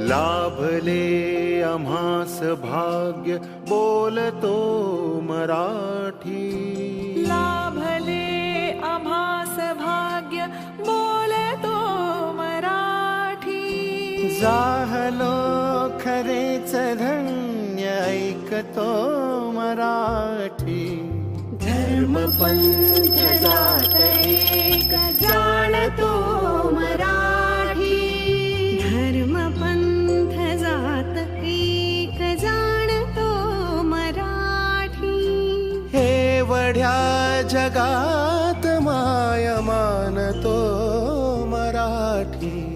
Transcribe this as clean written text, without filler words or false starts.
लाभले आम्हास भाग्य बोलतो मराठी. लाभले आम्हास भाग्य बोलतो मराठी. जाहलो खरेच धन्य ऐकतो मराठी. धर्म पंथ जात एक जाणतो मराठी. धर्म पंथ जात एक जाणतो मराठी. एवढ्या जगात माय मानतो मराठी.